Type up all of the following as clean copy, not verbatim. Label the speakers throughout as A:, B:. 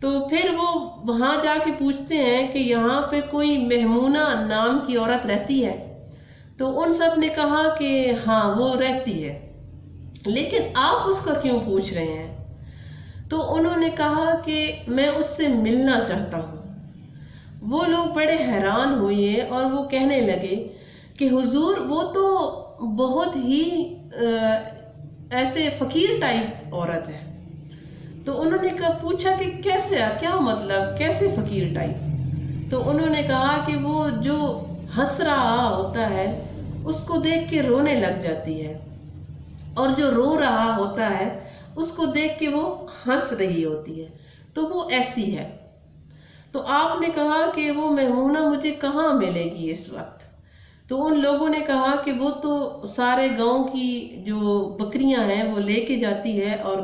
A: تو پھر وہ وہاں جا کے پوچھتے ہیں کہ یہاں پہ کوئی مہمونہ نام کی عورت رہتی ہے؟ تو ان سب نے کہا کہ ہاں وہ رہتی ہے، لیکن آپ اس کا کیوں پوچھ رہے ہیں؟ تو انہوں نے کہا کہ میں اس سے ملنا چاہتا ہوں۔ وہ لوگ بڑے حیران ہوئے اور وہ کہنے لگے کہ حضور وہ تو بہت ہی ایسے فقیر ٹائپ عورت ہے۔ تو انہوں نے پوچھا کہ کیسے، کیا مطلب کیسے فقیر ٹائپ؟ تو انہوں نے کہا کہ وہ جو ہنس رہا ہوتا ہے اس کو دیکھ کے رونے لگ جاتی ہے، اور جو رو رہا ہوتا ہے اس کو دیکھ کے وہ ہنس رہی ہوتی ہے، تو وہ ایسی ہے۔ تو آپ نے کہا کہ وہ مہمونہ مجھے کہاں ملے گی اس وقت؟ تو ان لوگوں نے کہا کہ وہ تو سارے گاؤں کی جو بکریاں ہیں وہ لے کے جاتی ہے، اور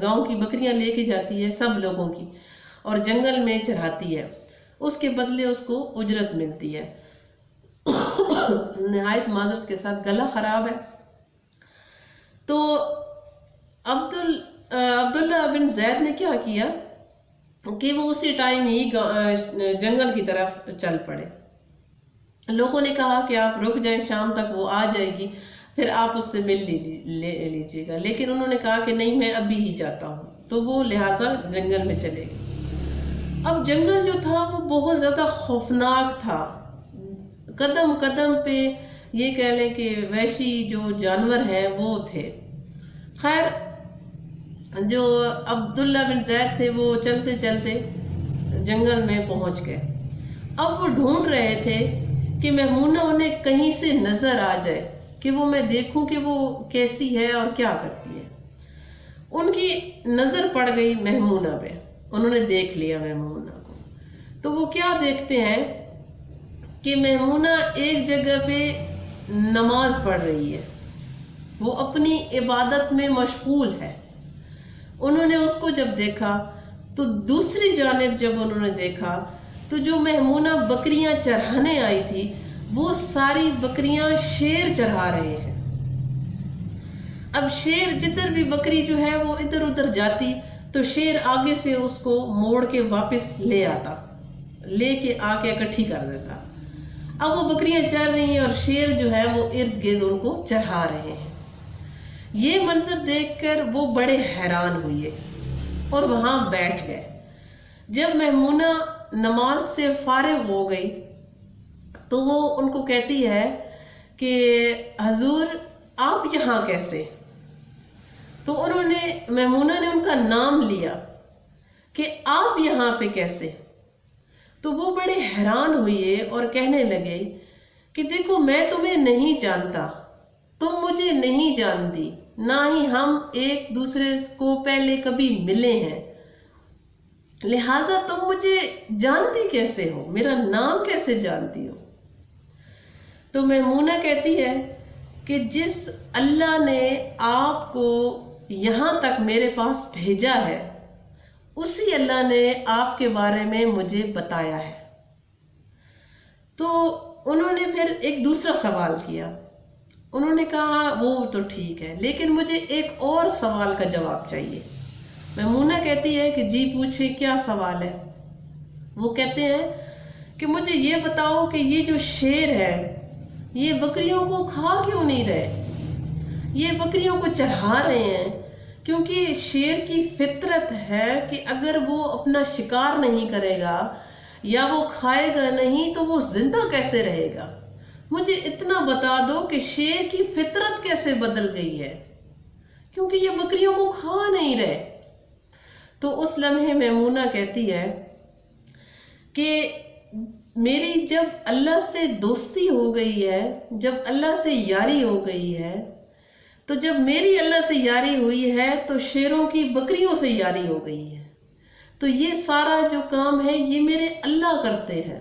A: گاؤں کی بکریاں لے کے جاتی ہے سب لوگوں کی، اور جنگل میں چراتی ہے، اس کے بدلے اس کو اجرت ملتی ہے۔ نہایت معذرت کے ساتھ گلا خراب ہے۔ تو عبداللہ بن زید نے کیا کیا کہ وہ اسی ٹائم ہی جنگل کی طرف چل پڑے۔ لوگوں نے کہا کہ آپ رک جائیں، شام تک وہ آ جائے گی، پھر آپ اس سے مل لیجیے گا، لیکن انہوں نے کہا کہ نہیں، میں ابھی ہی جاتا ہوں۔ تو وہ لہٰذا جنگل میں چلے گئے۔ اب جنگل جو تھا وہ بہت زیادہ خوفناک تھا، قدم قدم پہ یہ کہہ لیں کہ وحشی جو جانور ہیں وہ تھے۔ خیر، جو عبداللہ بن زید تھے وہ چلتے چلتے جنگل میں پہنچ گئے۔ اب وہ ڈھونڈ رہے تھے کہ مہمونہ انہیں کہیں سے نظر آ جائے، کہ وہ میں دیکھوں کہ وہ کیسی ہے اور کیا کرتی ہے۔ ان کی نظر پڑ گئی مہمونہ پہ، انہوں نے دیکھ لیا مہمونہ کو۔ تو وہ کیا دیکھتے ہیں کہ مہمونہ ایک جگہ پہ نماز پڑھ رہی ہے، وہ اپنی عبادت میں مشغول ہے۔ انہوں نے اس کو جب دیکھا تو دوسری جانب جب انہوں نے دیکھا تو جو مہمونہ بکریاں چرانے آئی تھی وہ ساری بکریاں شیر چرا رہے ہیں۔ اب شیر جدھر بھی بکری جو ہے وہ ادھر ادھر جاتی تو شیر آگے سے اس کو موڑ کے واپس لے آتا، لے کے آ کے اکٹھی کر دیتا۔ اب وہ بکریاں چر رہی ہیں اور شیر جو ہے وہ ارد گرد ان کو چرا رہے ہیں۔ یہ منظر دیکھ کر وہ بڑے حیران ہوئے اور وہاں بیٹھ گئے۔ جب مہمونہ نماز سے فارغ ہو گئی تو وہ ان کو کہتی ہے کہ حضور آپ یہاں کیسے؟ تو مہمونہ نے ان کا نام لیا کہ آپ یہاں پہ کیسے؟ تو وہ بڑے حیران ہوئے اور کہنے لگے کہ دیکھو میں تمہیں نہیں جانتا، تم مجھے نہیں جانتی، نہ ہی ہم ایک دوسرے کو پہلے کبھی ملے ہیں، لہٰذا تم مجھے جانتی کیسے ہو، میرا نام کیسے جانتی ہو؟ تو مہمونہ کہتی ہے کہ جس اللہ نے آپ کو یہاں تک میرے پاس بھیجا ہے اسی اللہ نے آپ کے بارے میں مجھے بتایا ہے۔ تو انہوں نے پھر ایک دوسرا سوال کیا، انہوں نے کہا وہ تو ٹھیک ہے لیکن مجھے ایک اور سوال کا جواب چاہیے۔ مہمونہ کہتی ہے کہ جی پوچھے کیا سوال ہے؟ وہ کہتے ہیں کہ مجھے یہ بتاؤ کہ یہ جو شیر ہے یہ بکریوں کو کھا کیوں نہیں رہے، یہ بکریوں کو چرا رہے ہیں، کیونکہ شیر کی فطرت ہے کہ اگر وہ اپنا شکار نہیں کرے گا یا وہ کھائے گا نہیں تو وہ زندہ کیسے رہے گا؟ مجھے اتنا بتا دو کہ شیر کی فطرت کیسے بدل گئی ہے، کیونکہ یہ بکریوں کو کھا نہیں رہے۔ تو اس لمحے میمونہ کہتی ہے کہ میری جب اللہ سے دوستی ہو گئی ہے، جب اللہ سے یاری ہو گئی ہے، تو جب میری اللہ سے یاری ہوئی ہے تو شیروں کی بکریوں سے یاری ہو گئی ہے۔ تو یہ سارا جو کام ہے یہ میرے اللہ کرتے ہیں۔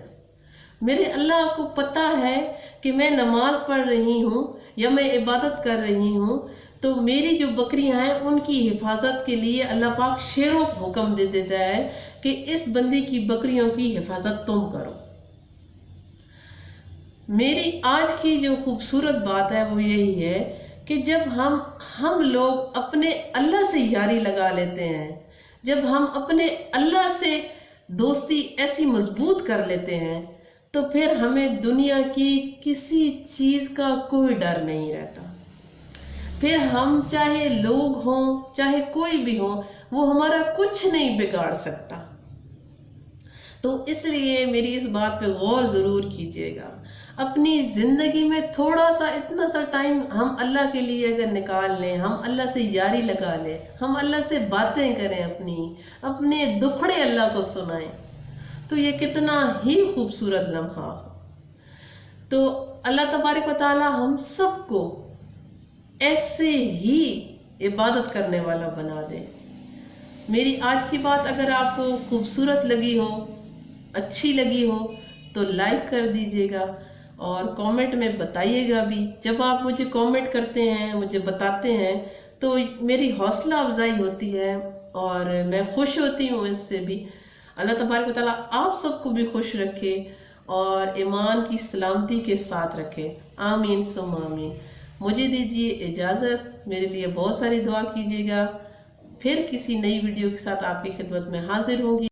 A: میرے اللہ کو پتہ ہے کہ میں نماز پڑھ رہی ہوں یا میں عبادت کر رہی ہوں، تو میری جو بکریاں ہیں ان کی حفاظت کے لیے اللہ پاک شیروں کو حکم دے دیتا ہے کہ اس بندی کی بکریوں کی حفاظت تم کرو۔ میری آج کی جو خوبصورت بات ہے وہ یہی ہے کہ جب ہم لوگ اپنے اللہ سے یاری لگا لیتے ہیں، جب ہم اپنے اللہ سے دوستی ایسی مضبوط کر لیتے ہیں تو پھر ہمیں دنیا کی کسی چیز کا کوئی ڈر نہیں رہتا. پھر ہم چاہے لوگ ہوں چاہے کوئی بھی ہو وہ ہمارا کچھ نہیں بگاڑ سکتا. تو اس لیے میری اس بات پہ غور ضرور کیجیے گا. اپنی زندگی میں تھوڑا سا اتنا سا ٹائم ہم اللہ کے لیے اگر نکال لیں, ہم اللہ سے یاری لگا لیں, ہم اللہ سے باتیں کریں, اپنے دکھڑے اللہ کو سنائیں, تو یہ کتنا ہی خوبصورت لمحہ ہو. تو اللہ تبارک و تعالی ہم سب کو ایسے ہی عبادت کرنے والا بنا دے. میری آج کی بات اگر آپ کو خوبصورت لگی ہو, اچھی لگی ہو تو لائک کر دیجیے گا اور کامنٹ میں بتائیے گا بھی. جب آپ مجھے کامنٹ کرتے ہیں, مجھے بتاتے ہیں تو میری حوصلہ افزائی ہوتی ہے اور میں خوش ہوتی ہوں اس سے بھی. اللہ تبارک و تعالیٰ آپ سب کو بھی خوش رکھے اور ایمان کی سلامتی کے ساتھ رکھے. آمین ثم آمین. مجھے دیجیے اجازت, میرے لیے بہت ساری دعا کیجیے گا. پھر کسی نئی ویڈیو کے ساتھ آپ کی خدمت میں حاضر ہوں گی.